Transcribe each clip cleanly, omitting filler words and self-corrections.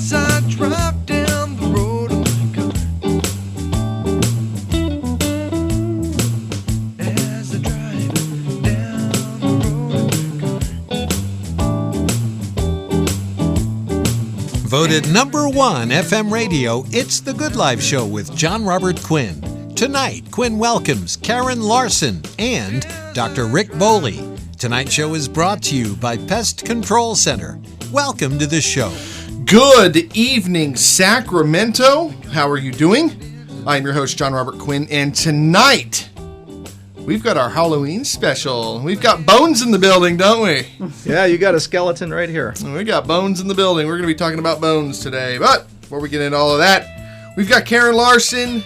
as I drive down the road of my car. As I drive down the road of my car. Voted number 1 FM radio, it's The Good Life Show with Jon Robert Quinn. Tonight, Quinn welcomes Karen Larson and Dr. Rick Boley. Tonight's show is brought to you by Pest Control Center. Welcome to the show. Good evening, Sacramento. How are you doing? I'm your host, Jon Robert Quinn, and tonight we've got our Halloween special. We've got bones in the building, don't we? Yeah, you got a skeleton right here. We got bones in the building. We're going to be talking about bones today. But before we get into all of that, we've got Karen Larson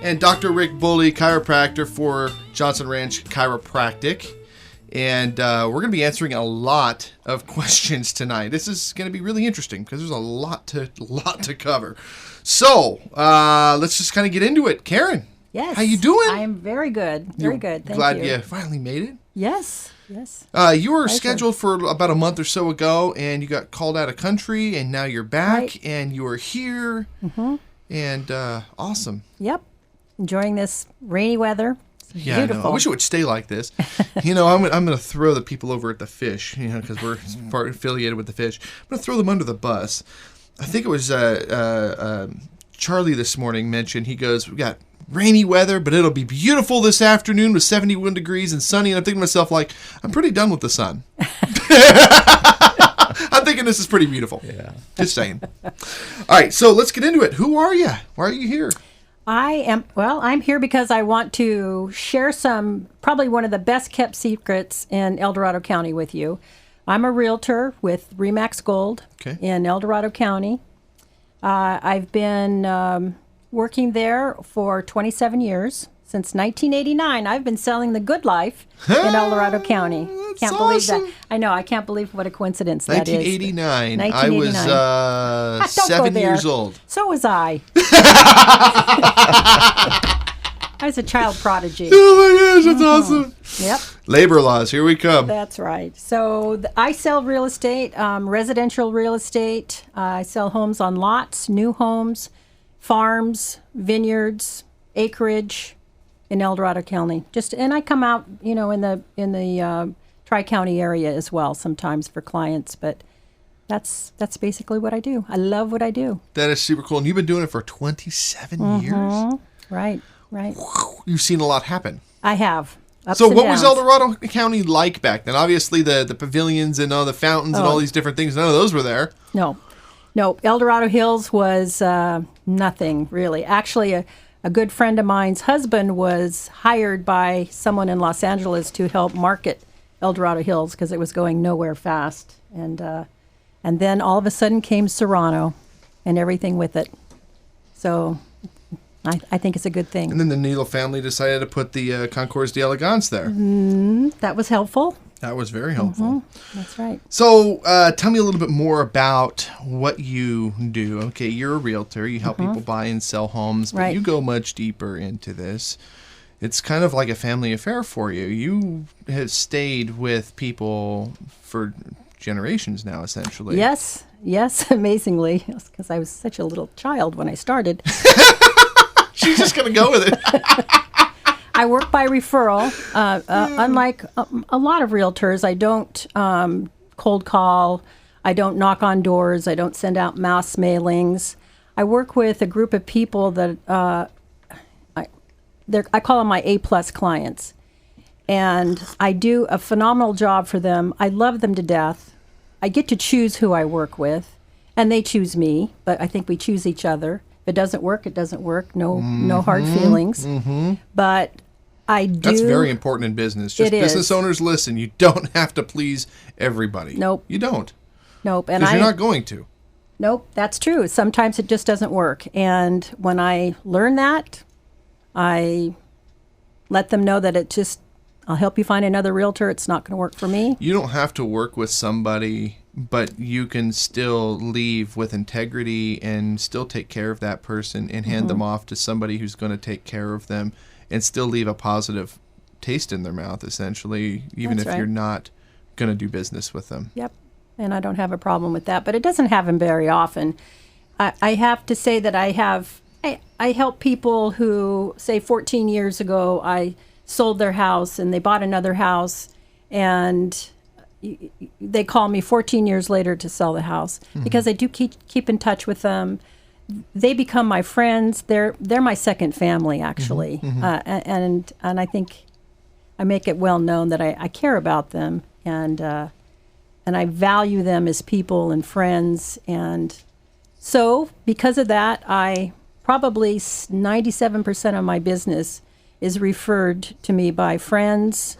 and Dr. Rick Boley, chiropractor for Johnson Ranch Chiropractic. And we're going to be answering a lot of questions tonight. This is going to be really interesting because there's a lot to cover. So let's just kind of get into it. Karen, yes, how you doing? I'm very good. Very good. Thank you. Glad you finally made it. Yes. You were scheduled for about a month or so ago, and you got called out of country, and now you're back, right. And you are here, and awesome. Yep. Enjoying this rainy weather. Yeah, beautiful. I know. I wish it would stay like this. I'm going to throw the people over at the fish, because we're part affiliated with the fish. I'm going to throw them under the bus. I think it was Charlie this morning mentioned, he goes, we got rainy weather, but it'll be beautiful this afternoon with 71 degrees and sunny. And I'm thinking to myself, like, I'm pretty done with the sun. I'm thinking this is pretty beautiful. Yeah. Just saying. All right, so let's get into it. Who are you? Why are you here? I'm here because I want to share probably one of the best kept secrets in El Dorado County with you. I'm a realtor with Remax Gold in El Dorado County. I've been working there for 27 years. Since 1989, I've been selling the good life in El Dorado County. Can't believe that. I know. I can't believe what a coincidence that is. 1989. I was 7 years old. So was I. I was a child prodigy. Oh my gosh, that's awesome. Yep. Labor laws, here we come. That's right. So I sell real estate, residential real estate. I sell homes on lots, new homes, farms, vineyards, acreage in El Dorado County. And I come out, in the Tri-County area as well sometimes for clients, but that's basically what I do. I love what I do. That is super cool. And you've been doing it for 27 years? Right. You've seen a lot happen. I have. So what was El Dorado County like back then? Obviously the pavilions and all the fountains and all these different things, none of those were there. No. El Dorado Hills was nothing, really. Actually, a good friend of mine's husband was hired by someone in Los Angeles to help market El Dorado Hills because it was going nowhere fast. And then all of a sudden came Serrano and everything with it. So I think it's a good thing. And then the Needle family decided to put the Concours d'Elegance there. That was helpful. That was very helpful. That's right. So tell me a little bit more about what you do. Okay, you're a realtor. You help people buy and sell homes, but you go much deeper into this. It's kind of like a family affair for you. You have stayed with people for generations now, essentially. Yes, amazingly, because I was such a little child when I started. She's just going to go with it. I work by referral. Unlike a lot of realtors, I don't cold call. I don't knock on doors. I don't send out mass mailings. I work with a group of people that I call them my A-plus clients. And I do a phenomenal job for them. I love them to death. I get to choose who I work with, and they choose me, but I think we choose each other. If it doesn't work, it doesn't work. No hard feelings. But I do. That's very important in business. Just business owners, listen, you don't have to please everybody. Nope. You don't. Nope. Because you're not going to. Nope, that's true. Sometimes it just doesn't work. And when I learn that, I let them know that I'll help you find another realtor. It's not going to work for me. You don't have to work with somebody, but you can still leave with integrity and still take care of that person and hand them off to somebody who's going to take care of them and still leave a positive taste in their mouth, essentially, even if you're not going to do business with them. Yep. And I don't have a problem with that, but it doesn't happen very often. I have to say that I help people who, say, 14 years ago, I sold their house and they bought another house, and they call me 14 years later to sell the house because I do keep in touch with them. They become my friends. They're my second family, actually, and I think I make it well known that I care about them, and I value them as people and friends. And so because of that, I probably 97% of my business is referred to me by friends,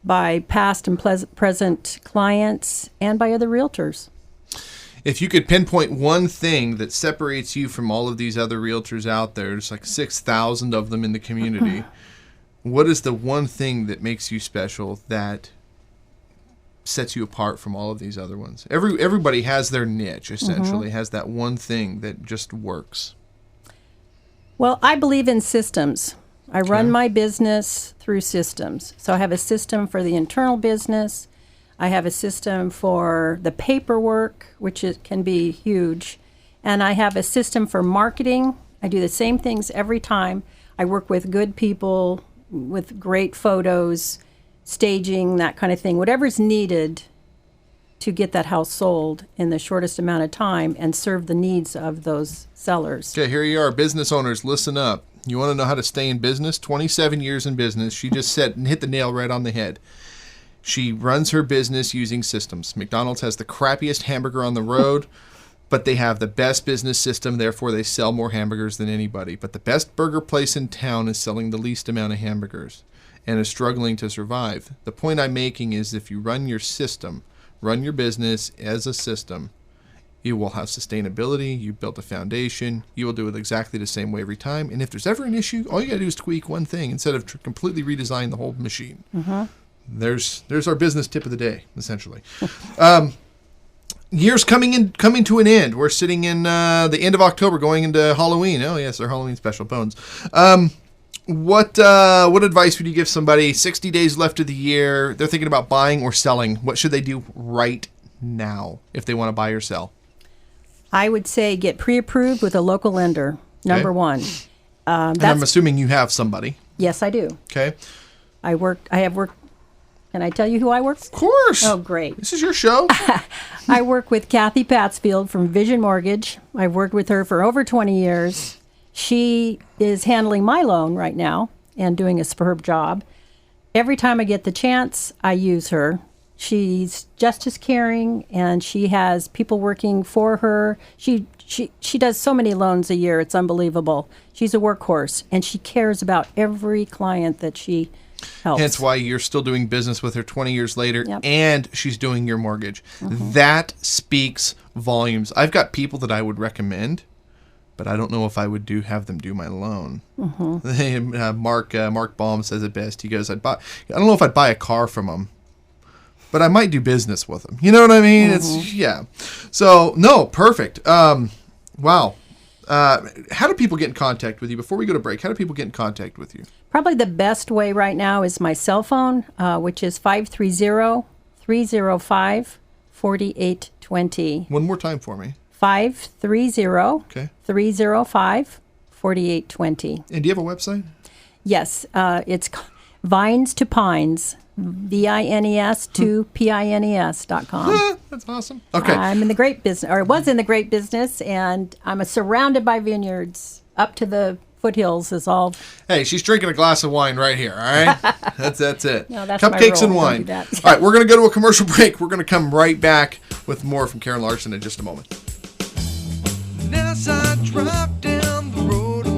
by past and present clients, and by other realtors. If you could pinpoint one thing that separates you from all of these other realtors out there, there's like 6,000 of them in the community, what is the one thing that makes you special, that sets you apart from all of these other ones? Everybody has their niche, essentially, has that one thing that just works. Well, I believe in systems. I run my business through systems. So I have a system for the internal business. I have a system for the paperwork, which can be huge. And I have a system for marketing. I do the same things every time. I work with good people, with great photos, staging, that kind of thing. Whatever's needed to get that house sold in the shortest amount of time and serve the needs of those sellers. Okay, here you are. Business owners, listen up. You want to know how to stay in business? 27 years in business. She just said and hit the nail right on the head. She runs her business using systems. McDonald's has the crappiest hamburger on the road, but they have the best business system. Therefore, they sell more hamburgers than anybody. But the best burger place in town is selling the least amount of hamburgers and is struggling to survive. The point I'm making is, if you run your system, run your business as a system, you will have sustainability. You built a foundation. You will do it exactly the same way every time. And if there's ever an issue, all you got to do is tweak one thing instead of completely redesign the whole machine. There's our business tip of the day, essentially. Year's coming to an end. We're sitting in the end of October, going into Halloween. Oh yes, our Halloween special, Bones. What advice would you give somebody? 60 days left of the year. They're thinking about buying or selling. What should they do right now if they want to buy or sell? I would say get pre-approved with a local lender, number one. And I'm assuming you have somebody. Yes, I do. Okay. I have worked. Can I tell you who I work with? Of course. Oh, great. This is your show. I work with Kathy Patsfield from Vision Mortgage. I've worked with her for over 20 years. She is handling my loan right now and doing a superb job. Every time I get the chance, I use her. She's just as caring, and she has people working for her. She does so many loans a year. It's unbelievable. She's a workhorse, and she cares about every client that she helps. Hence why you're still doing business with her 20 years later, Yep. and she's doing your mortgage. That speaks volumes. I've got people that I would recommend, but I don't know if I would have them do my loan. Mark Baum says it best. He goes, I don't know if I'd buy a car from him, but I might do business with him. You know what I mean? It's So no, perfect. Wow. How do people get in contact with you? Before we go to break, how do people get in contact with you? Probably the best way right now is my cell phone, which is 530-305-4820. One more time for me. 530-305-4820. And do you have a website? Yes, it's Vines to Pines, VINES to PINES.com. That's awesome. Okay. I'm in the grape business, or was in the grape business, and I'm surrounded by vineyards up to the foothills is all. Hey, she's drinking a glass of wine right here, all right? That's it. No, that's Cupcakes my and role. Don't wine. do that. All right, we're going to go to a commercial break. We're going to come right back with more from Karen Larson in just a moment. And as I drive down the road,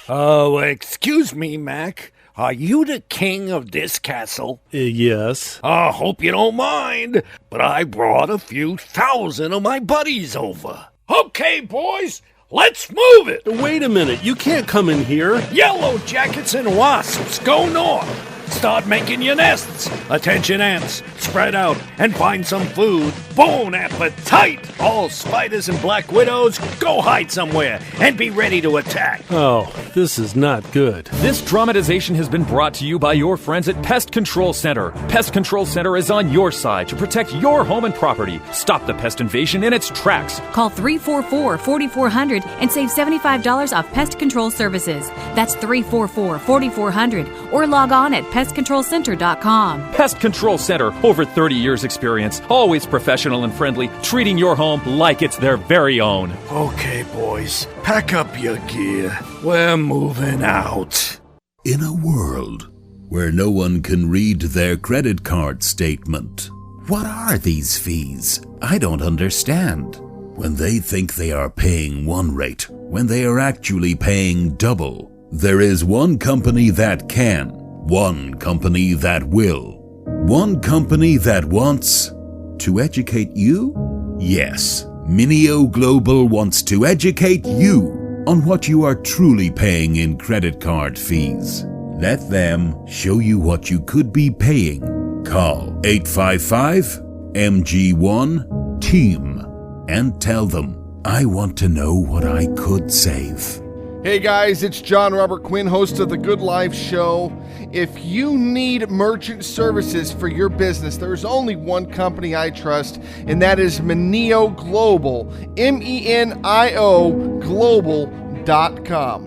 Oh, excuse me, Mac. Are you the king of this castle? Yes. I hope you don't mind, but I brought a few thousand of my buddies over. Okay, boys, let's move it. Wait a minute. You can't come in here. Yellow jackets and wasps, go north. Start making your nests. Attention, ants. spread out and find some food. Bon appetit! All spiders and black widows, go hide somewhere and be ready to attack. Oh, this is not good. This dramatization has been brought to you by your friends at Pest Control Center. Pest Control Center is on your side to protect your home and property. Stop the pest invasion in its tracks. Call 344-4400 and save $75 off pest control services. That's 344-4400 or log on at pestcontrolcenter.com. Pest Control Center, over 30 years experience, always professional and friendly, treating your home like it's their very own. Okay, boys, pack up your gear. We're moving out. In a world where no one can read their credit card statement, what are these fees? I don't understand. When they think they are paying one rate, when they are actually paying double, there is one company that can, one company that will, one company that wants to educate you? Yes, Minio Global wants to educate you on what you are truly paying in credit card fees. Let them show you what you could be paying. Call 855-MG1-TEAM and tell them, I want to know what I could save. Hey guys, it's Jon Robert Quinn, host of The Good Life Show. If you need merchant services for your business, there's only one company I trust, and that is Menio Global, M-E-N-I-O Global.com.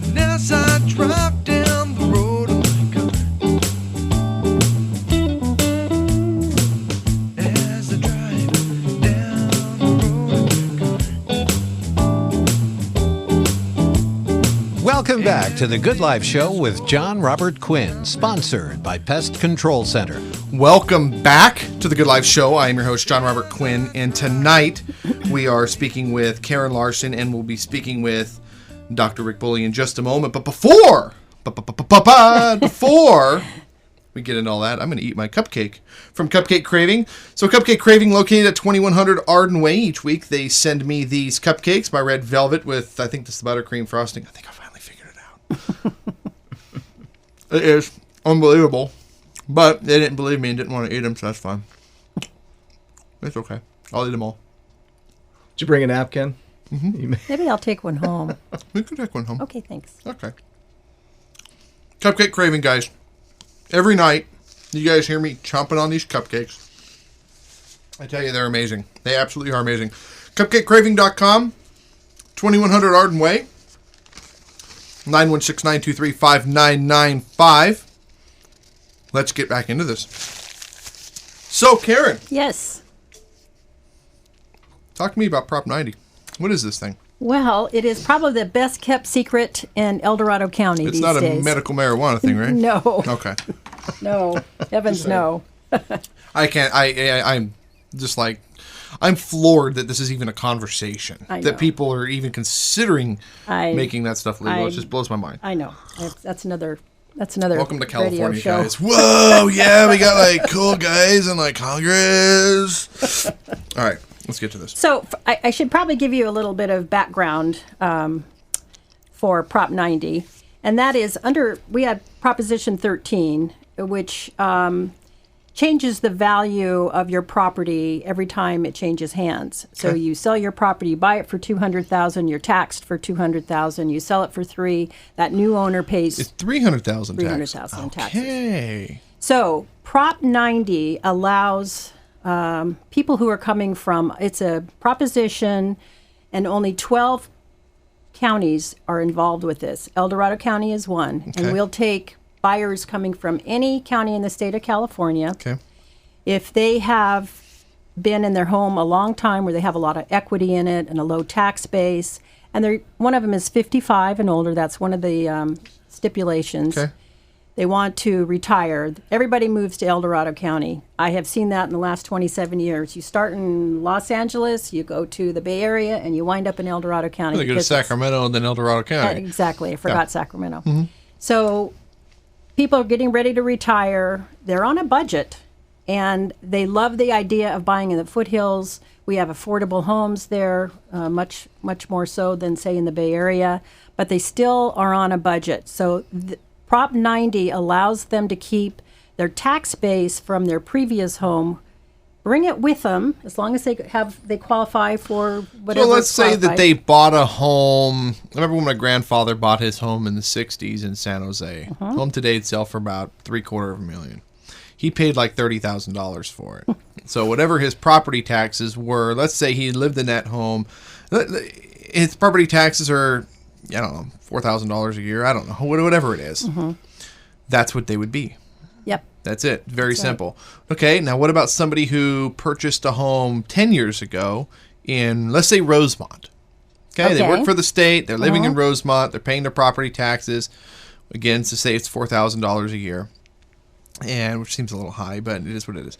And as I drive down the road in my car, as I drive down the road in my car. Welcome back to the Good Life Show with Jon Robert Quinn, sponsored by Pest Control Center. Welcome back to The Good Life Show. I am your host, Jon Robert Quinn, and tonight we are speaking with Karen Larson, and we'll be speaking with Dr. Rick Boley in just a moment. But before we get into all that, I'm going to eat my cupcake from Cupcake Craving. So Cupcake Craving, located at 2100 Arden Way. Each week they send me these cupcakes, my red velvet with, I think this is buttercream frosting. I think I finally figured it out. It is unbelievable. But they didn't believe me and didn't want to eat them, so that's fine. It's okay. I'll eat them all. Did you bring a napkin? Maybe I'll take one home. We could take one home. Okay, thanks. Okay. Cupcake Craving, guys. Every night, you guys hear me chomping on these cupcakes. I tell you, they're amazing. They absolutely are amazing. CupcakeCraving.com, 2100 Arden Way, 916-923-5995. Let's get back into this. So, Karen. Yes. Talk to me about Prop 90. What is this thing? Well, it is probably the best kept secret in El Dorado County It's these not days. a medical marijuana thing, right? No. Okay. No. Heavens, no. I can't. I'm just like, I'm floored that this is even a conversation. I know. That people are even considering making that stuff legal. It just blows my mind. I know. That's another. Welcome to radio California, show. guys. Whoa, yeah, we got like cool guys in like Congress. All right, let's get to this. So I should probably give you a little bit of background for Prop 90, and that is we had Proposition 13, which changes the value of your property every time it changes hands. So you sell your property, you buy it for $200,000, you're taxed for $200,000. You sell it for $3 million, that new owner pays It's $300,000 $300,000 in taxes. Okay. So Prop 90 allows people who are coming from, it's a proposition, and only 12 counties are involved with this. El Dorado County is one, and we'll take buyers coming from any county in the state of California. Okay. If they have been in their home a long time, where they have a lot of equity in it and a low tax base, and one of them is 55 and older, that's one of the stipulations. Okay. They want to retire. Everybody moves to El Dorado County. I have seen that in the last 27 years. You start in Los Angeles, you go to the Bay Area, and you wind up in El Dorado County. They go to Sacramento and then El Dorado County. Exactly. I forgot Sacramento. Mm-hmm. So people are getting ready to retire. They're on a budget, and they love the idea of buying in the foothills We have affordable homes there, much more so than, say, in the Bay Area, but they still are on a budget. So Prop 90 allows them to keep their tax base from their previous home, bring it with them as long as they qualify for whatever. So let's say that they bought a home. I remember when my grandfather bought his home in the 60s in San Jose. Home today would sell for about $750,000. He paid like $30,000 for it. So whatever his property taxes were, let's say he lived in that home, his property taxes are, I don't know, $4,000 a year. I don't know, whatever it is. That's what they would be. Yep. That's it. Very simple. Okay, now what about somebody who purchased a home 10 years ago in, let's say, Rosemont? Okay, they work for the state. They're living in Rosemont. They're paying their property taxes. Again, to say it's $4,000 a year, and which seems a little high, but it is what it is.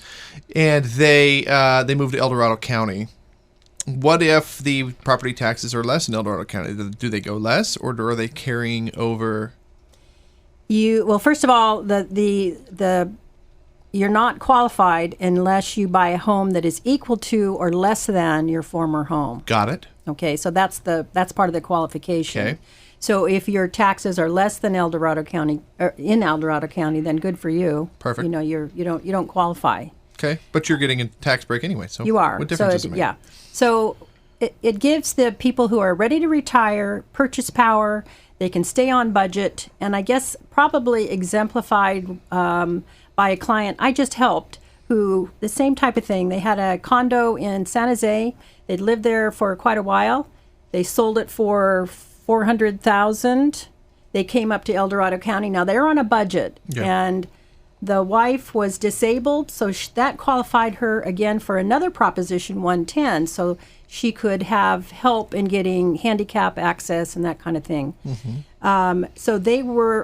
And they moved to El Dorado County. What if the property taxes are less in El Dorado County? Do they go less, or are they carrying over? Well, first of all, you're not qualified unless you buy a home that is equal to or less than your former home. Got it. Okay, so that's part of the qualification. Okay. So if your taxes are less than El Dorado County, or in El Dorado County, then good for you. Perfect. You don't qualify. Okay, but you're getting a tax break anyway, so you are. What difference does it make? Yeah. So it gives the people who are ready to retire purchase power. They can stay on budget, and I guess probably exemplified by a client I just helped, who the same type of thing. They had a condo in San Jose. They'd lived there for quite a while. They sold it for $400,000. They came up to El Dorado County. Now they're on a budget, and the wife was disabled, so that qualified her again for another Proposition 110. So she could have help in getting handicap access and that kind of thing. So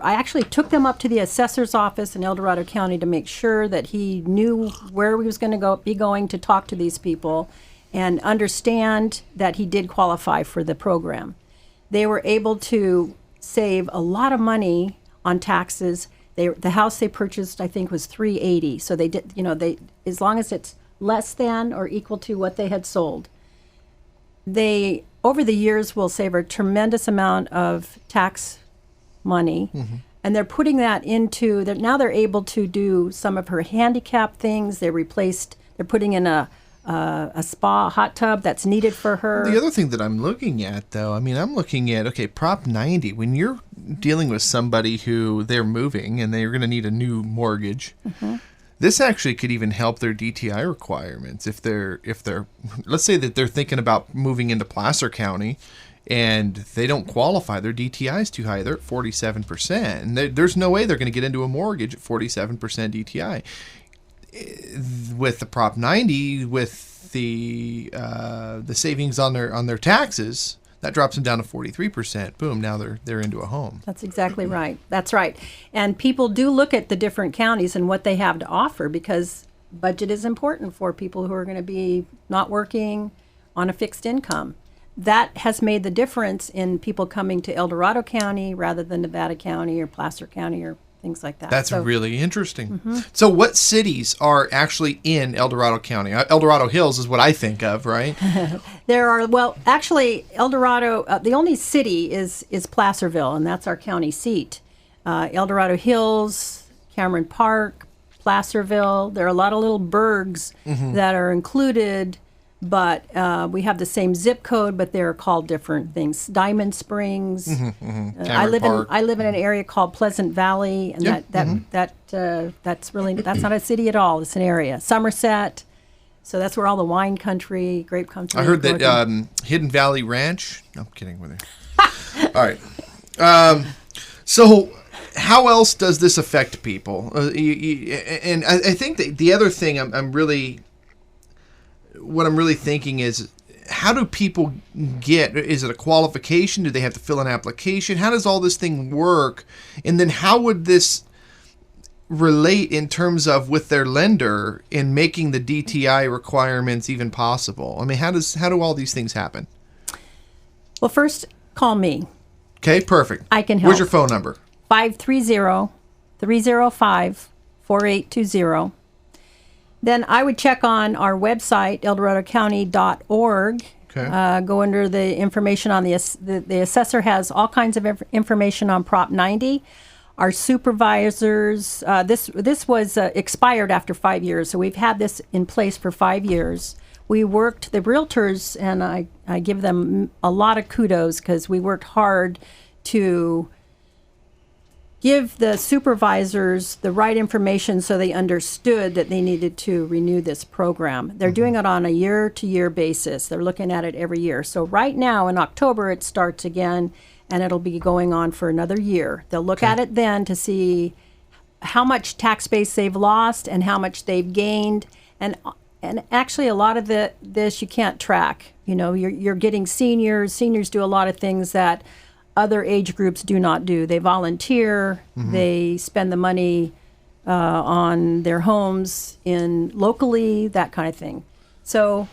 I actually took them up to the assessor's office in El Dorado County to make sure that he knew where he was going to be going to talk to these people and understand that he did qualify for the program. They were able to save a lot of money on taxes. The house they purchased, I think, was $380,000. So they did, as long as it's less than or equal to what they had sold, they over the years will save a tremendous amount of tax money, and they're putting that into. Now they're able to do some of her handicap things. They're putting in a spa hot tub that's needed for her. The other thing that I'm looking at, though, I'm looking at, Prop 90, when you're dealing with somebody who they're moving and they're going to need a new mortgage, this actually could even help their DTI requirements. If they're, let's say that they're thinking about moving into Placer County and they don't qualify, their DTI is too high, they're at 47%. And there's no way they're going to get into a mortgage at 47% DTI. With the Prop 90, with the savings on their taxes, that drops them down to 43%. Boom! Now they're into a home. That's exactly right. That's right. And people do look at the different counties and what they have to offer, because budget is important for people who are going to be not working on a fixed income. That has made the difference in people coming to El Dorado County rather than Nevada County or Placer County or things like that. That's really interesting. So what cities are actually in El Dorado County? El Dorado Hills is what I think of, right? There are, actually, El Dorado, the only city is Placerville, and that's our county seat. El Dorado Hills, Cameron Park, Placerville, there are a lot of little burgs that are included, but we have the same zip code, but they're called different things. Diamond Springs. I live in an area called Pleasant Valley, and that's not a city at all. It's an area. Somerset. So that's where all the wine country, grape country. I heard that Hidden Valley Ranch. No, I'm kidding with you. All right. So how else does this affect people? And I think that the other thing what I'm really thinking is, how do people get? Is it a qualification? Do they have to fill an application? How does all this thing work? And then how would this relate in terms of with their lender in making the DTI requirements even possible? How do all these things happen? Well, first, call me. Okay, perfect. I can help. Where's your phone number? 530-305-4820. Then I would check on our website, eldoradocounty.org. Okay. Go under the information on the assessor has all kinds of information on Prop 90. Our supervisors, this was expired after 5 years, so we've had this in place for 5 years. We worked, the realtors, and I give them a lot of kudos because we worked hard to give the supervisors the right information so they understood that they needed to renew this program. They're doing it on a year-to-year basis. They're looking at it every year. So right now in October it starts again, and it'll be going on for another year. They'll look at it then to see how much tax base they've lost and how much they've gained. And actually a lot of this you can't track. You know, you're getting seniors. Seniors do a lot of things that other age groups do not do. They volunteer. They spend the money on their homes locally, that kind of thing. So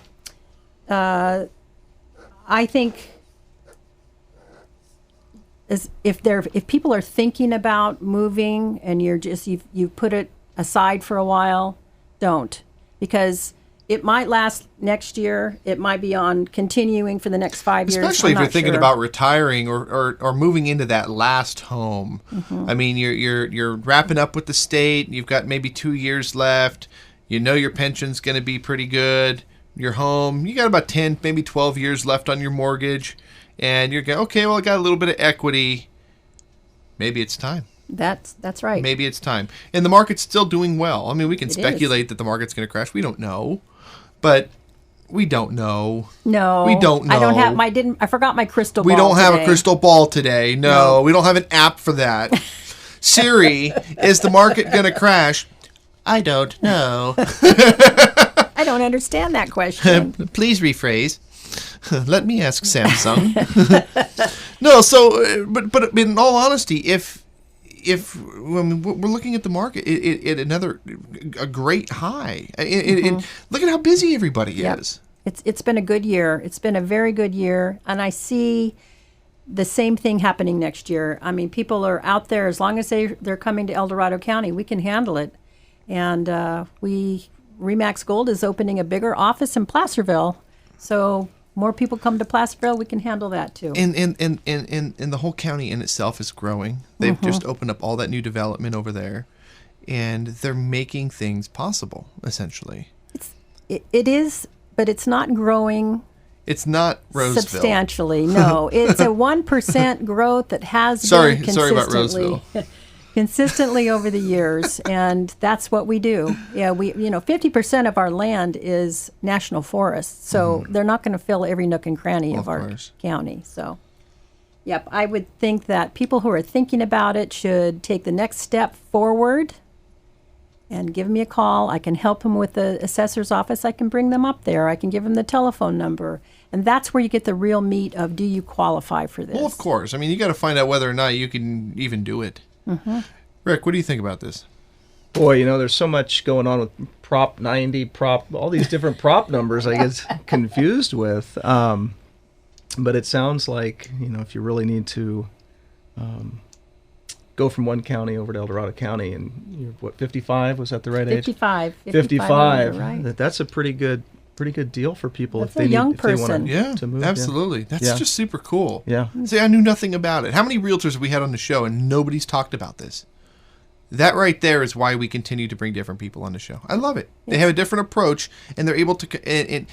I think if people are thinking about moving and you've put it aside for a while, don't, because it might last next year. It might be on continuing for the next 5 years. Especially if you're thinking about retiring or moving into that last home. I mean, you're wrapping up with the state. You've got maybe 2 years left. You know your pension's going to be pretty good. Your home, you got about 10, maybe 12 years left on your mortgage. And you're going, okay, well, I got a little bit of equity. Maybe it's time. That's right. Maybe it's time. And the market's still doing well. I mean, we can speculate that the market's going to crash. We don't know. But we don't know. No. We don't know. I don't have I forgot my crystal ball. We don't have today. a crystal ball today. No, we don't have an app for that. Siri, is the market going to crash? I don't know. I don't understand that question. Please rephrase. Let me ask Samsung. No, so but in all honesty, if when we're looking at the market at a great high, look at how busy everybody is. It's been a good year. It's been a very good year, and I see the same thing happening next year. I mean, people are out there. As long as they're coming to El Dorado County, we can handle it. And Remax Gold is opening a bigger office in Placerville, so more people come to Placerville, we can handle that too. And the whole county in itself is growing. They've just opened up all that new development over there, and they're making things possible, essentially. It is, but it's not growing. It's not Roseville. Substantially, no. It's a 1% growth that has been consistently. Sorry about Roseville. Consistently over the years, and that's what we do. Yeah, 50% of our land is national forest, so they're not going to fill every nook and cranny of our county. So, yep, I would think that people who are thinking about it should take the next step forward and give me a call. I can help them with the assessor's office. I can bring them up there. I can give them the telephone number. And that's where you get the real meat of, do you qualify for this? Well, of course. I mean, you got to find out whether or not you can even do it. Rick, what do you think about this? Boy, there's so much going on with Prop 90, all these different prop numbers I get confused with. But it sounds like, if you really need to go from one county over to El Dorado County, and you're, 55? Was that the right age? 55. 55. Right. That's a pretty good deal for people. That's if they a young need, person. person. If they want to move. Absolutely. That's just super cool. Yeah. See, I knew nothing about it. How many realtors have we had on the show and nobody's talked about this? That right there is why we continue to bring different people on the show. I love it. They have a different approach, and they're able to... And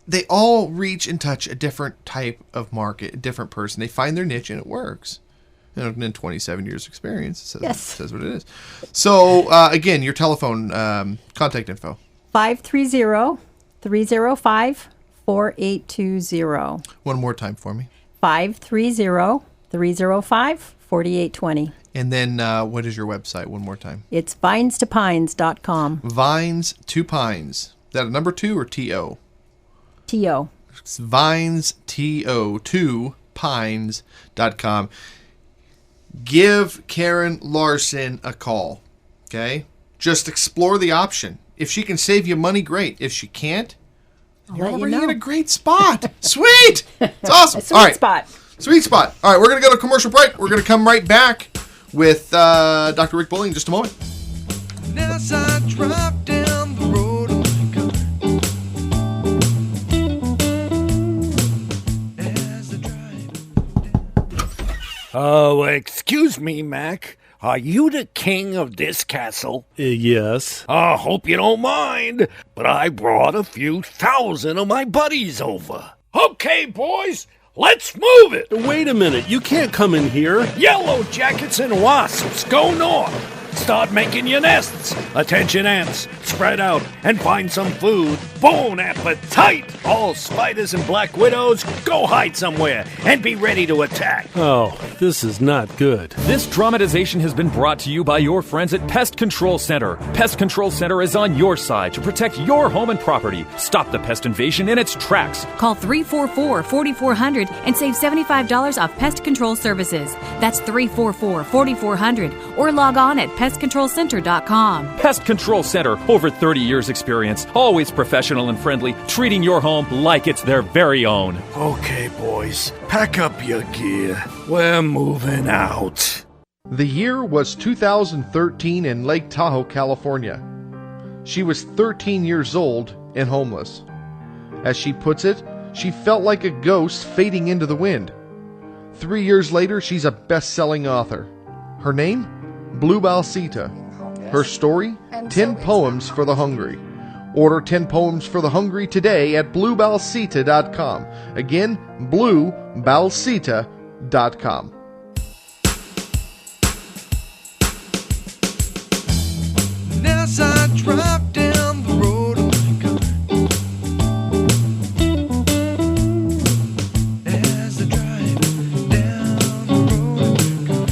they all reach and touch a different type of market, a different person. They find their niche, and it works. And in 27 years experience, says what it is. So, again, your telephone contact info. 530-305-4820. One more time for me. 530-305-4820. And then what is your website one more time? It's vinestopines.com. Vines to Pines. Is that a number 2 or T-O? T-O. It's Vines, T-O, 2 Pines.com. Give Karen Larson a call, okay? Just explore the option. If she can save you money, great. If she can't, you're already in a great spot. Sweet! It's awesome. Sweet spot. Sweet spot. All right, we're going to go to commercial break. We're going to come right back with Dr. Rick Boley in just a moment. And as I drive down the road, Oh, excuse me, Mac. Are you the king of this castle? Yes. I hope you don't mind, but I brought a few thousand of my buddies over. Okay, boys, let's move it. Wait a minute. You can't come in here. Yellow jackets and wasps, go north. Start making your nests. Attention, ants. Spread out and find some food. Bon appetite! All spiders and black widows, go hide somewhere and be ready to attack. Oh, this is not good. This dramatization has been brought to you by your friends at Pest Control Center. Pest Control Center is on your side to protect your home and property. Stop the pest invasion in its tracks. Call 344-4400 and save $75 off pest control services. That's 344-4400 or log on at pestcontrolcenter.com. Pest Control Center, over 30 years experience, always professional and friendly, treating your home like it's their very own. Okay, boys, pack up your gear. We're moving out. The year was 2013 in Lake Tahoe, California. She was 13 years old and homeless. As she puts it, she felt like a ghost fading into the wind. 3 years later, she's a best-selling author. Her name? Blue Balsita. Her story? 10 Poems for the Hungry. Order 10 Poems for the Hungry today at bluebalsita.com. Again, bluebalsita.com. And as I drive down the road of my car, as I drive down the road of my car.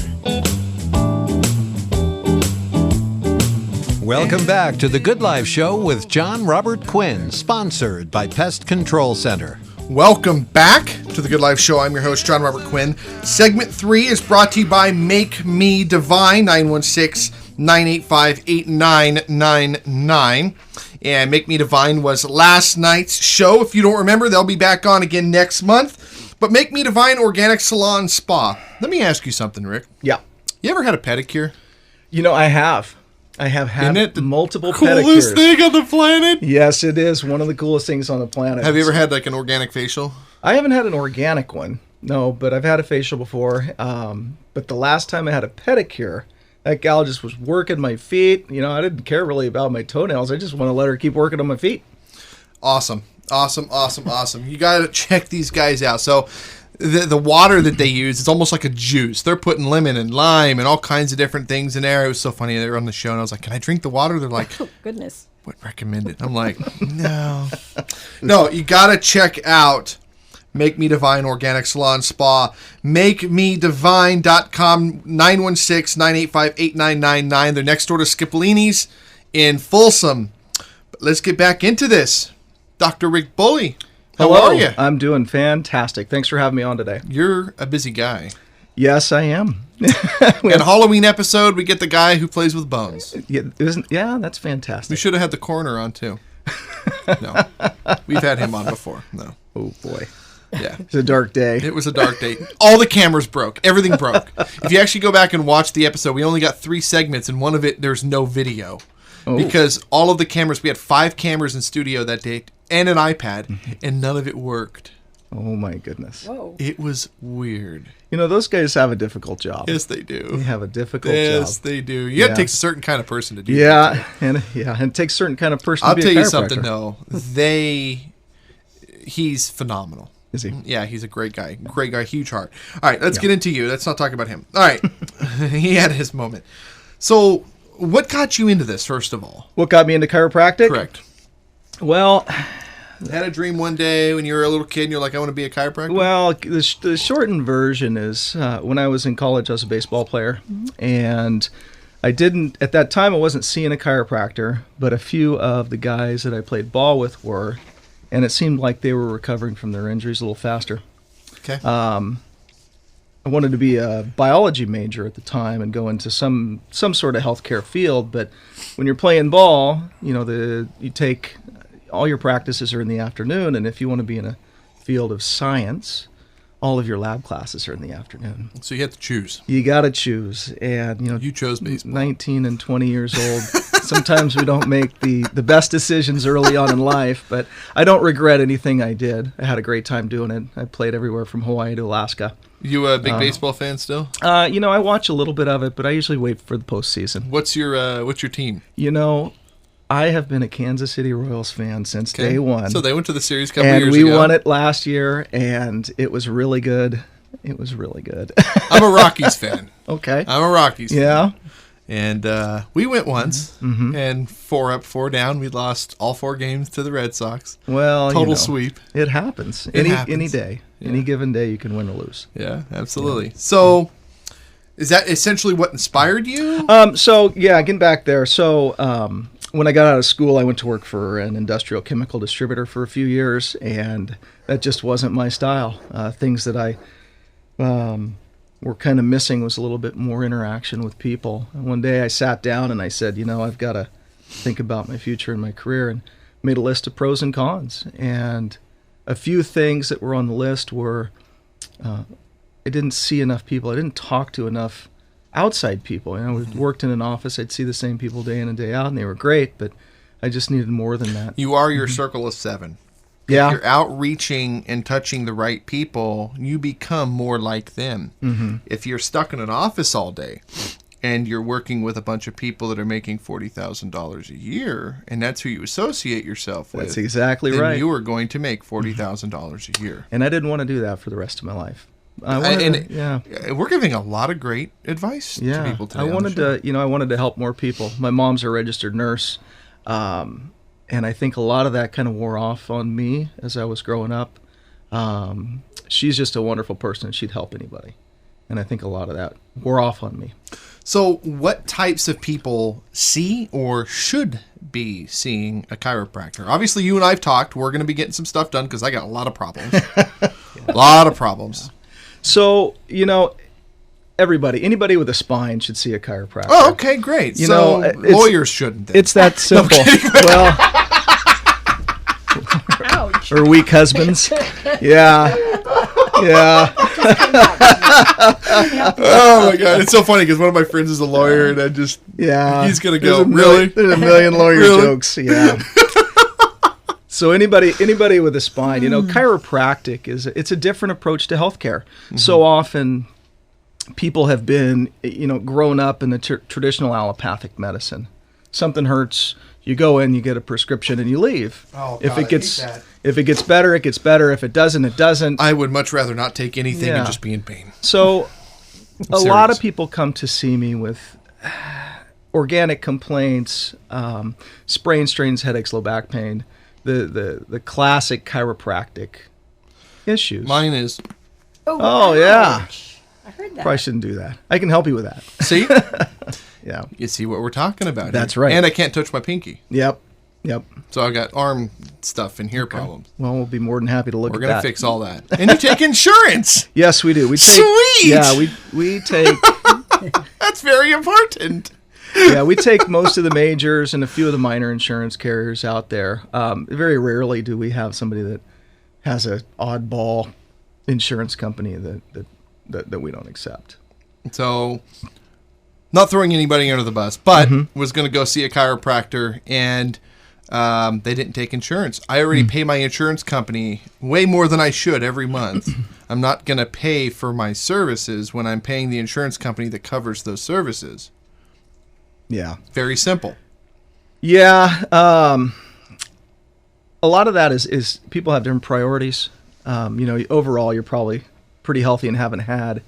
Welcome back to The Good Life Show with Jon Robert Quinn, sponsored by Pest Control Center. Welcome back to the Good Life Show. I'm your host, Jon Robert Quinn. Segment 3 is brought to you by Make Me Divine, 916-985-8999. And Make Me Divine was last night's show. If you don't remember, they'll be back on again next month. But Make Me Divine Organic Salon Spa. Let me ask you something, Rick. Yeah. You ever had a pedicure? You know, I have. I have had Isn't it the multiple coolest pedicures. thing on the planet? Yes, it is one of the coolest things on the planet. Have you ever had like an organic facial? I haven't had an organic one, no, but I've had a facial before. But the last time I had a pedicure, that gal just was working my feet. You know, I didn't care really about my toenails. I just want to let her keep working on my feet. Awesome. You got to check these guys out. So the water that they use, it's almost like a juice. They're putting lemon and lime and all kinds of different things in there. It was so funny. They were on the show and I was like, can I drink the water? They're like, Oh, goodness. what, recommend it? I'm like, no. No, you got to check out Make Me Divine Organic Salon Spa. MakeMeDivine.com, 916-985-8999. They're next door to Scipolini's in Folsom. But let's get back into this. Dr. Rick Boley, how Hello. are you? I'm doing fantastic. Thanks for having me on today. You're a busy guy. Yes, I am. In a Halloween episode, we get the guy who plays with bones. Yeah, that's fantastic. We should have had the coroner on, too. No. We've had him on before. No. Oh, boy. Yeah. It's a dark day. It was a dark day. All the cameras broke. Everything broke. If you actually go back and watch the episode, we only got 3 segments, and one of it, there's no video. Oh. Because all of the cameras, we had 5 cameras in studio that day, and an iPad, and none of it worked. Oh, my goodness. Whoa. It was weird. You know, those guys have a difficult job. Yes, they do. They have a difficult Yes, job. they do. You have to take a certain kind of person to do that. Yeah, and it takes a certain kind of person I'll to be tell a you chiropractor. something, though. He's phenomenal. Is he? Yeah, he's a great guy. Great guy, huge heart. All right, let's get into you. Let's not talk about him. All right. He had his moment. So, what got you into this, first of all? What got me into chiropractic? Correct. Well, Had a dream one day when you were a little kid and you're like, I want to be a chiropractor? well, the shortened version is when I was in college, I was a baseball player, and I didn't, at that time, I wasn't seeing a chiropractor, but a few of the guys that I played ball with were, and it seemed like they were recovering from their injuries a little faster. Okay. I wanted to be a biology major at the time and go into some sort of healthcare field, but when you're playing ball, you know, you take all your practices are in the afternoon, and if you want to be in a field of science, all of your lab classes are in the afternoon. So you have to choose. You got to choose, and you know, You chose baseball. 19 and 20 years old. Sometimes we don't make the best decisions early on in life, but I don't regret anything I did. I had a great time doing it. I played everywhere from Hawaii to Alaska. You a big baseball fan still? I watch a little bit of it, but I usually wait for the postseason. What's your team? I have been a Kansas City Royals fan since day one. So they went to the series a couple years ago. And we won it last year, and it was really good. It was really good. I'm a Rockies fan. Okay. I'm a Rockies fan. Yeah. And we went once, and 4 up, 4 down. We lost all 4 games to the Red Sox. Well, total sweep. It happens. Any day. Yeah. Any given day, you can win or lose. Yeah, absolutely. Yeah. So, is that essentially what inspired you? Getting back there. So, when I got out of school, I went to work for an industrial chemical distributor for a few years, and that just wasn't my style. Things that I were kind of missing was a little bit more interaction with people. And one day I sat down and I said, I've got to think about my future and my career, and made a list of pros and cons. And a few things that were on the list were I didn't see enough people. I didn't talk to enough outside people. I worked in an office. I'd see the same people day in and day out, and they were great, but I just needed more than that. You are your circle of 7. Yeah. If you're outreaching and touching the right people, you become more like them. Mm-hmm. If you're stuck in an office all day and you're working with a bunch of people that are making $40,000 a year, and that's who you associate yourself with, that's exactly then right. you are going to make $40,000 a year. And I didn't want to do that for the rest of my life. We're giving a lot of great advice to people today. I wanted to help more people. My mom's a registered nurse, and I think a lot of that kind of wore off on me as I was growing up. She's just a wonderful person, and she'd help anybody. And I think a lot of that wore off on me. So what types of people see or should be seeing a chiropractor? Obviously, you and I have talked. We're going to be getting some stuff done because I got a lot of problems. A lot of problems. So, anybody with a spine should see a chiropractor. Oh, okay, great. Lawyers shouldn't then. It's that simple. Ouch. Or weak husbands. Yeah. Yeah. Oh my God, it's so funny because one of my friends is a lawyer, and he's gonna go. There's a million lawyer jokes. Yeah. So anybody with a spine, chiropractic it's a different approach to healthcare. Mm-hmm. So often, people have been grown up in the traditional allopathic medicine. Something hurts, you go in, you get a prescription, and you leave. Oh, God, if it gets better, it gets better. If it doesn't, it doesn't. I would much rather not take anything and just be in pain. So a lot of people come to see me with organic complaints, sprains, strains, headaches, low back pain, the classic chiropractic issues. Mine is. Oh yeah. I heard that. Probably shouldn't do that. I can help you with that. See? Yeah. You see what we're talking about. That's here. right. And I can't touch my pinky. Yep. So I got arm stuff and hair problems. Well, we'll be more than happy to look at that. We're going to fix all that. And you take insurance. Yes, we do. Sweet. Yeah, we take. That's very important. Yeah, we take most of the majors and a few of the minor insurance carriers out there. Very rarely do we have somebody that has an oddball insurance company that we don't accept. So, not throwing anybody under the bus, but was going to go see a chiropractor, and they didn't take insurance. I already pay my insurance company way more than I should every month. I'm not going to pay for my services when I'm paying the insurance company that covers those services. Yeah. Very simple. Yeah. A lot of that is people have different priorities. Overall, you're probably pretty healthy and haven't had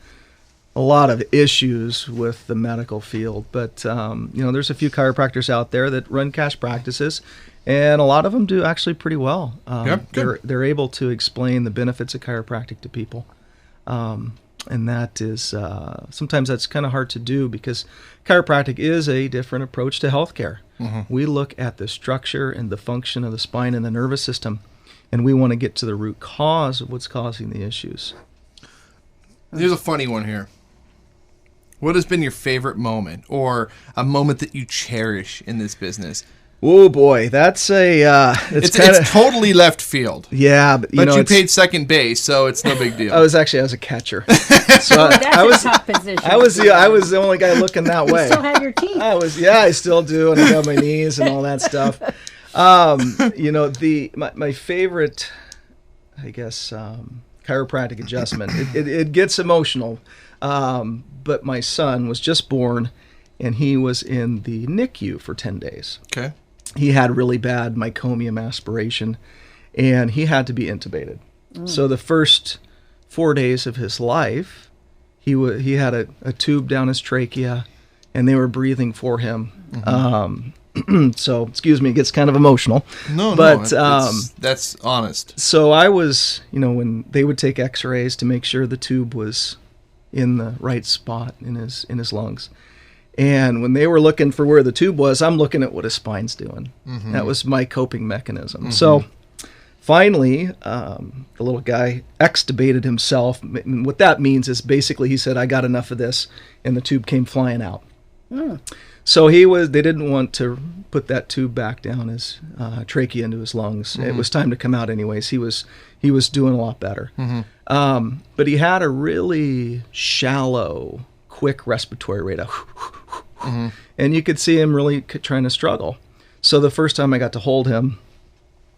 a lot of issues with the medical field. But, there's a few chiropractors out there that run cash practices, and a lot of them do actually pretty well. They're able to explain the benefits of chiropractic to people. And that is, sometimes that's kind of hard to do because chiropractic is a different approach to healthcare. Mm-hmm. We look at the structure and the function of the spine and the nervous system, and we want to get to the root cause of what's causing the issues. Here's a funny one here. What has been your favorite moment or a moment that you cherish in this business? Oh boy, that's a It's totally left field. Yeah, but you paid second base, so it's no big deal. I was a catcher. So that's a tough position. I was the only guy looking that way. You still have your teeth. I still do, and I got my knees and all that stuff. My favorite, I guess, chiropractic adjustment. It gets emotional, but my son was just born, and he was in the NICU for 10 days. Okay. He had really bad meconium aspiration, and he had to be intubated. So the first 4 days of his life, he had a tube down his trachea, and they were breathing for him. So, excuse me, it gets kind of emotional. No, that's honest. So I was, when they would take x-rays to make sure the tube was in the right spot in his lungs. And when they were looking for where the tube was, I'm looking at what his spine's doing. That was my coping mechanism. So finally, the little guy extubated himself. And what that means is basically he said, I got enough of this, and the tube came flying out. So they didn't want to put that tube back down his trachea into his lungs. It was time to come out anyways. He was doing a lot better. But he had a really shallow, quick respiratory rate. And you could see him really trying to struggle. So the first time I got to hold him,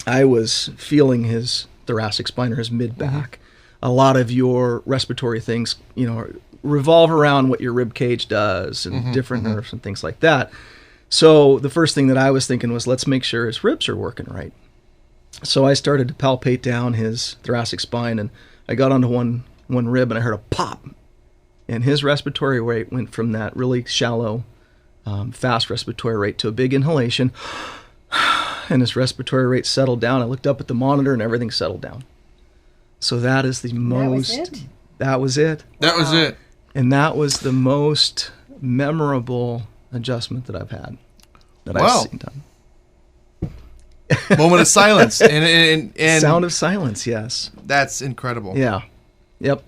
I was feeling his thoracic spine or his mid-back. A lot of your respiratory things, revolve around what your rib cage does and different nerves and things like that. So the first thing that I was thinking was, let's make sure his ribs are working right. So I started to palpate down his thoracic spine, and I got onto one rib, and I heard a pop. And his respiratory rate went from that really shallow, fast respiratory rate to a big inhalation. And his respiratory rate settled down. I looked up at the monitor, and everything settled down. So that is the most... That was it. That was it. And that was the most memorable adjustment that I've had. I've seen done. Moment of silence. And sound of silence, yes. That's incredible. Yeah. Yep.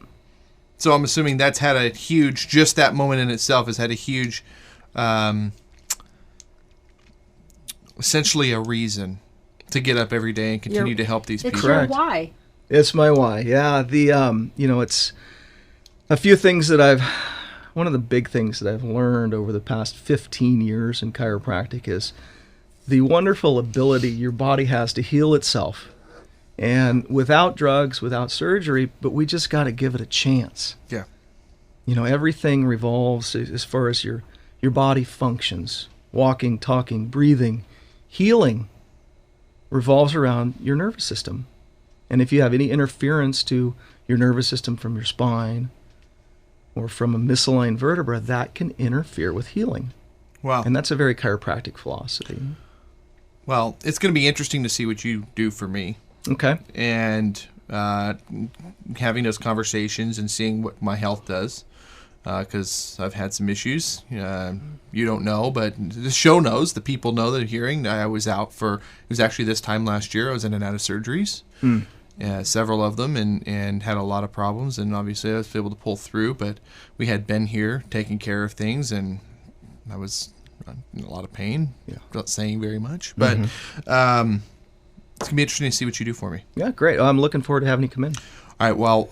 So I'm assuming that's had a huge, just that moment in itself has had a huge, essentially a reason to get up every day and continue to help these people. It's your why. It's my why. Yeah. It's a few things one of the big things that I've learned over the past 15 years in chiropractic is the wonderful ability your body has to heal itself. And without drugs, without surgery, but we just got to give it a chance. Yeah. Everything revolves as far as your body functions. Walking, talking, breathing, healing revolves around your nervous system. And if you have any interference to your nervous system from your spine or from a misaligned vertebra, that can interfere with healing. Wow. And that's a very chiropractic philosophy. Well, it's going to be interesting to see what you do for me. Okay. And having those conversations and seeing what my health does, because I've had some issues. You don't know, but the show knows. The people know that are hearing. I was out it was actually this time last year. I was in and out of surgeries, several of them, and had a lot of problems. And obviously I was able to pull through, but we had Ben here taking care of things, and I was in a lot of pain. Yeah. Not saying very much, but it's going to be interesting to see what you do for me. Yeah, great. I'm looking forward to having you come in. All right, well,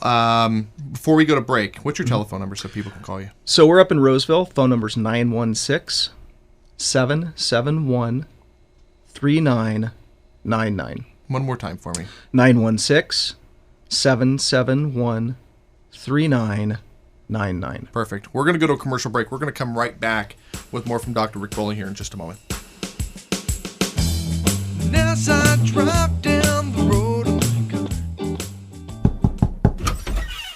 before we go to break, what's your telephone number so people can call you? So we're up in Roseville. Phone number's 916-771-3999. One more time for me. 916-771-3999. Perfect. We're going to go to a commercial break. We're going to come right back with more from Dr. Rick Boley here in just a moment. And as I drive down the road,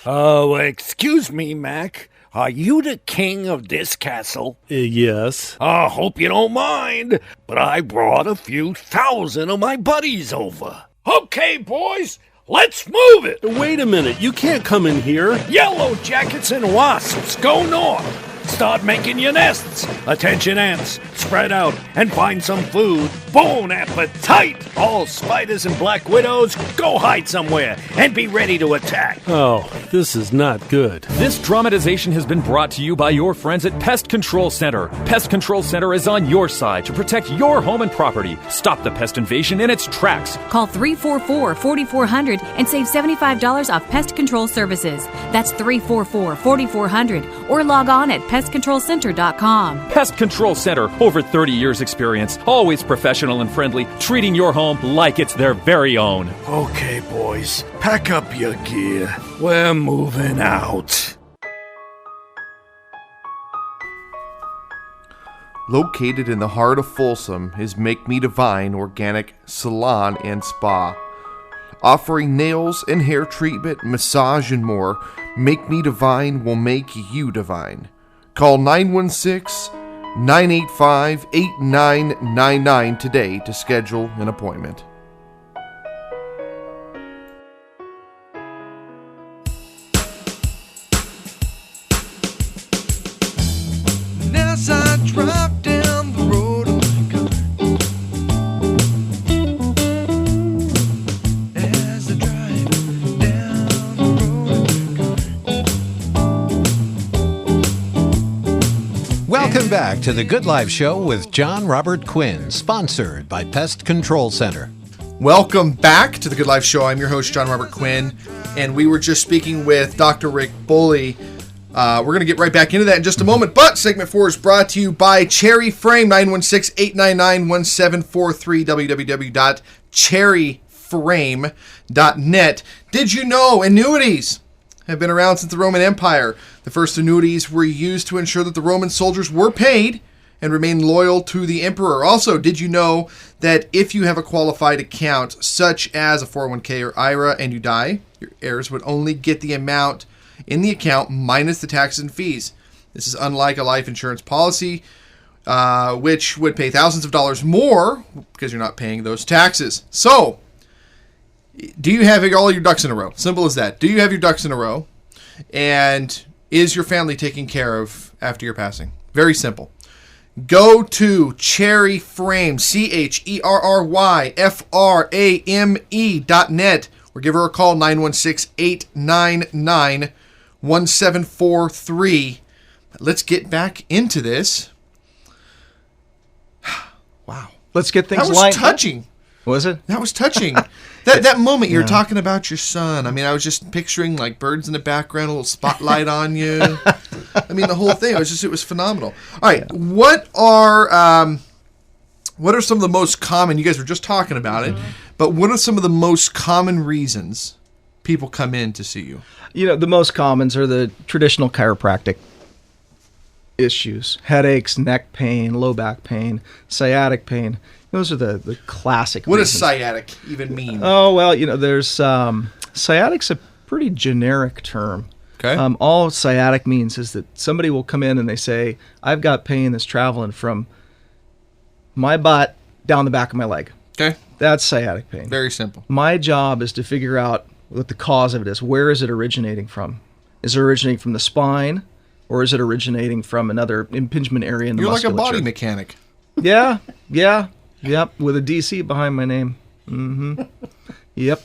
Oh, excuse me, Mac. Are you the king of this castle? Yes. I hope you don't mind, but I brought a few thousand of my buddies over. Okay, boys, let's move it. Wait a minute. You can't come in here. Yellow jackets and wasps, go north. Start making your nests. Attention ants, spread out, and find some food. Bon appetite! All spiders and black widows, go hide somewhere and be ready to attack. Oh, this is not good. This dramatization has been brought to you by your friends at Pest Control Center. Pest Control Center is on your side to protect your home and property. Stop the pest invasion in its tracks. Call 344-4400 and save $75 off pest control services. That's 344-4400 or log on at pestcontrolcenter.com. Pest Control Center, over 30 years experience, always professional and friendly, treating your home like it's their very own. Okay, boys, pack up your gear. We're moving out. Located in the heart of Folsom is Make Me Divine Organic Salon and Spa. Offering nails and hair treatment, massage, and more, Make Me Divine will make you divine. Call 916-985-8999 today to schedule an appointment. And as I drive down the road in my car, as I drive down the road in my car. Welcome back to the Good Life Show with Jon Robert Quinn, sponsored by Pest Control Center. Welcome back to the Good Life Show. I'm your host, Jon Robert Quinn, and we were just speaking with Dr. Rick Boley. We're going to get right back into that in just a moment, but segment 4 is brought to you by Cherry Frame, 916-899-1743, www.cherryframe.net. Did you know annuities have been around since the Roman Empire? The first annuities were used to ensure that the Roman soldiers were paid and remained loyal to the emperor. Also, did you know that if you have a qualified account, such as a 401k or IRA, and you die, your heirs would only get the amount in the account minus the taxes and fees? This is unlike a life insurance policy, which would pay thousands of dollars more because you're not paying those taxes. So, do you have all your ducks in a row? Simple as that. Do you have your ducks in a row? And is your family taken care of after your passing? Very simple. Go to Cherry Frame, CHERRYFRAME.net, or give her a call, 916-899-1743. Let's get back into this. Wow. Let's get things lined up. That was touching. Was it? That was touching. That moment you were talking about your son. I mean, I was just picturing like birds in the background, a little spotlight on you. I mean, the whole thing. It was phenomenal. All right, what are some of the most common? You guys were just talking about it, but what are some of the most common reasons people come in to see you? You know, the most commons are the traditional chiropractic issues: headaches, neck pain, low back pain, sciatic pain. Those are the classic What reasons. does sciatic even mean? Oh, well, there's sciatic's a pretty generic term. Okay. All sciatic means is that somebody will come in and they say, I've got pain that's traveling from my butt down the back of my leg. Okay. That's sciatic pain. Very simple. My job is to figure out what the cause of it is. Where is it originating from? Is it originating from the spine, or is it originating from another impingement area in the musculature? You're like a body mechanic. Yeah. Yep, with a DC behind my name. Mm-hmm. Yep.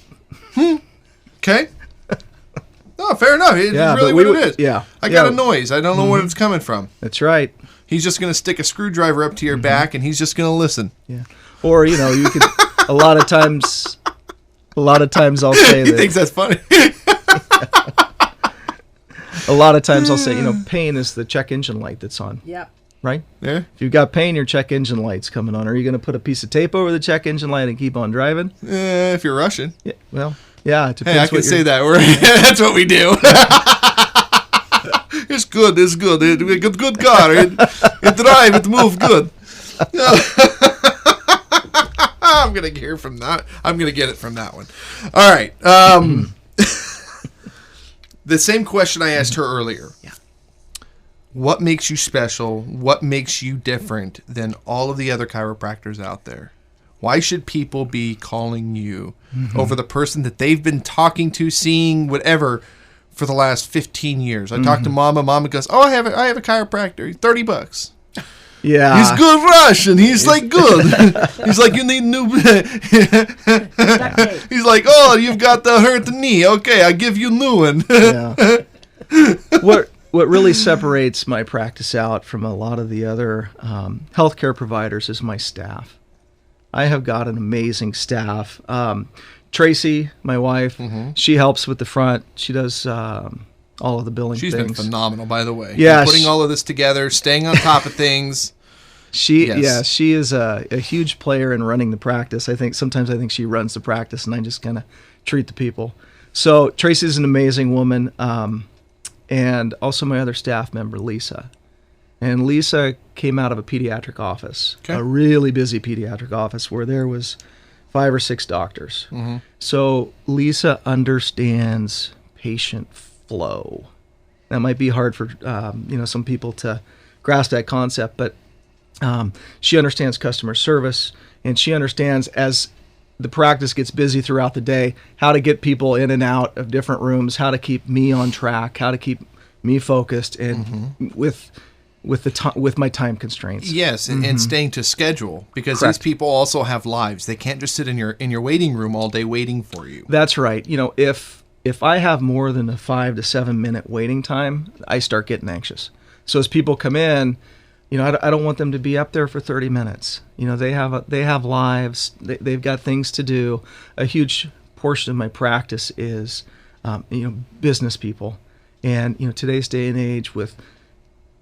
Okay. No, fair enough. It's really what it is. Yeah. I got a noise. I don't know where it's coming from. That's right. He's just going to stick a screwdriver up to your back, and he's just going to listen. Yeah. Or, you could, a lot of times I'll say that. He thinks that's funny. A lot of times I'll say, pain is the check engine light that's on. Yep. Right? Yeah. If you've got pain, your check engine light's coming on. Are you going to put a piece of tape over the check engine light and keep on driving? If you're Russian. Yeah. Well, yeah. It depends. Hey, I can say that. That's what we do. It's good. It's good. We got good car. It drive. It move good. I'm gonna hear from that. I'm gonna get it from that one. All right. The same question I asked her earlier. Yeah. What makes you special? What makes you different than all of the other chiropractors out there? Why should people be calling you over the person that they've been talking to, seeing, whatever, for the last 15 years? I talked to Mama. Mama goes, "Oh, I have a chiropractor. $30." Yeah. He's good Russian. He's like good. He's like, you need new. He's like, oh, you've got the hurt knee. Okay, I give you new one. Yeah. What really separates my practice out from a lot of the other healthcare providers is my staff. I have got an amazing staff. Tracy, my wife, she helps with the front. She does all of the billing She's things. been phenomenal, by the way. Yeah, putting all of this together, staying on top of things. She is a huge player in running the practice. Sometimes I think she runs the practice, and I just kind of treat the people. So Tracy's an amazing woman, and also my other staff member, Lisa. And Lisa came out of a pediatric office, a really busy pediatric office where there was 5 or 6 doctors. So Lisa understands patient flow. That might be hard for some people to grasp that concept, but she understands customer service, and she understands, as the practice gets busy throughout the day, how to get people in and out of different rooms, how to keep me on track, how to keep me focused, and with my time constraints. Yes, and staying to schedule, because these people also have lives. They can't just sit in your waiting room all day waiting for you. That's right. If I have more than a 5 to 7 minute waiting time, I start getting anxious. So as people come in, I don't want them to be up there for 30 minutes. They have lives. They've got things to do. A huge portion of my practice is, business people. And, today's day and age with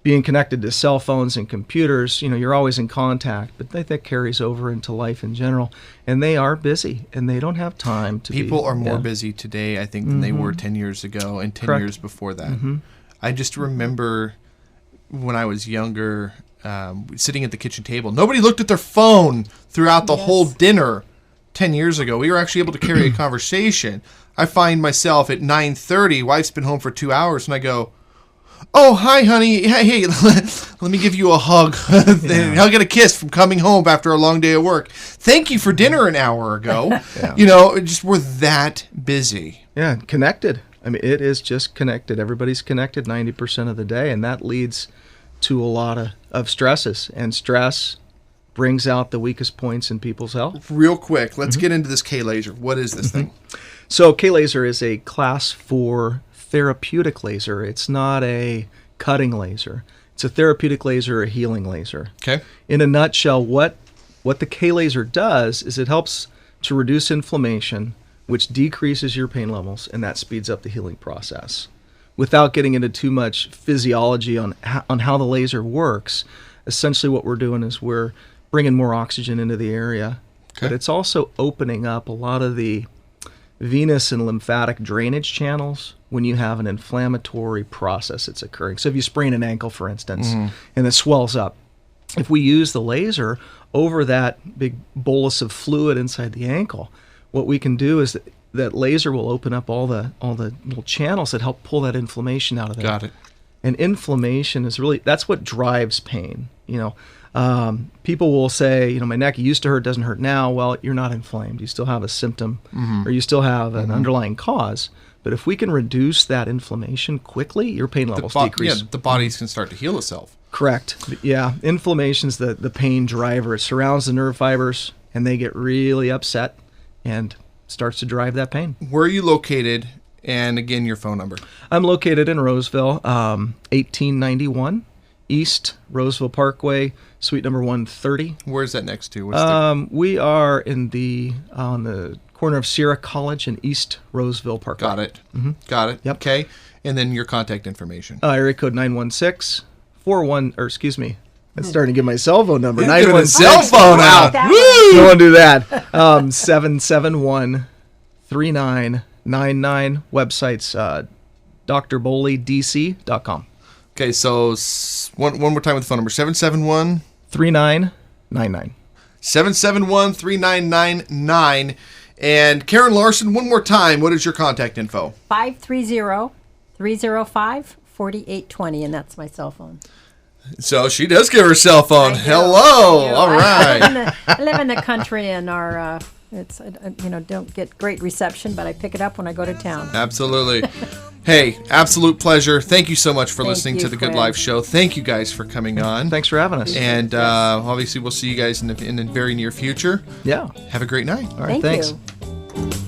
being connected to cell phones and computers, you're always in contact, but that carries over into life in general. And they are busy, and they don't have time to People are more busy today, I think, than they were 10 years ago and 10 years before that. I just remember when I was younger, sitting at the kitchen table, nobody looked at their phone throughout the whole dinner. 10 years ago, we were actually able to carry a conversation. I find myself at 9:30, wife's been home for 2 hours, and I go, oh, hi, honey. Hey, let me give you a hug. I'll get a kiss from coming home after a long day of work. Thank you for dinner an hour ago. Just we're that busy. Yeah, connected. I mean, it is just connected. Everybody's connected 90% of the day, and that leads to a lot of stresses. And stress brings out the weakest points in people's health. Real quick, let's get into this K-laser. What is this thing? So K-laser is a class 4 therapeutic laser. It's not a cutting laser. It's a therapeutic laser, a healing laser. Okay. In a nutshell, what the K-laser does is it helps to reduce inflammation, which decreases your pain levels, and that speeds up the healing process. Without getting into too much physiology on how the laser works, essentially what we're doing is we're bringing more oxygen into the area, but it's also opening up a lot of the venous and lymphatic drainage channels when you have an inflammatory process that's occurring. So if you sprain an ankle, for instance, and it swells up, if we use the laser over that big bolus of fluid inside the ankle, what we can do is that laser will open up all the little channels that help pull that inflammation out of there. Got it. And inflammation is that's what drives pain. People will say, my neck used to hurt, doesn't hurt now. Well, you're not inflamed. You still have a symptom, or you still have an underlying cause. But if we can reduce that inflammation quickly, your pain levels decrease. Yeah, the body can start to heal itself. Correct. Yeah, inflammation's the pain driver. It surrounds the nerve fibers, and they get really upset and starts to drive that pain. Where are you located? And again, your phone number. I'm located in Roseville, 1891 East Roseville Parkway, suite number 130. Where's that next to? We are on the corner of Sierra College and East Roseville Parkway. Got it. Got it. Yep. Okay. And then your contact information. Area code 916-41, or excuse me, I'm starting to give my cell phone number. 916. Cell phone out. Woo! Don't want to do that. 771-3999. Website's drboleydc.com. Okay, so one more time with the phone number. 771 3999. 771-3999. And Karen Larson, one more time, what is your contact info? 530-305-4820, and that's my cell phone. So she does give her cell phone. Hello. All right. I live in the country, and our don't get great reception, but I pick it up when I go to town. Absolutely. Hey, absolute pleasure. Thank you so much for listening to the Good Quinn. Life Show. Thank you guys for coming on. Thanks for having us. And obviously, we'll see you guys in the very near future. Yeah. Have a great night. All right. Thank Thanks. you.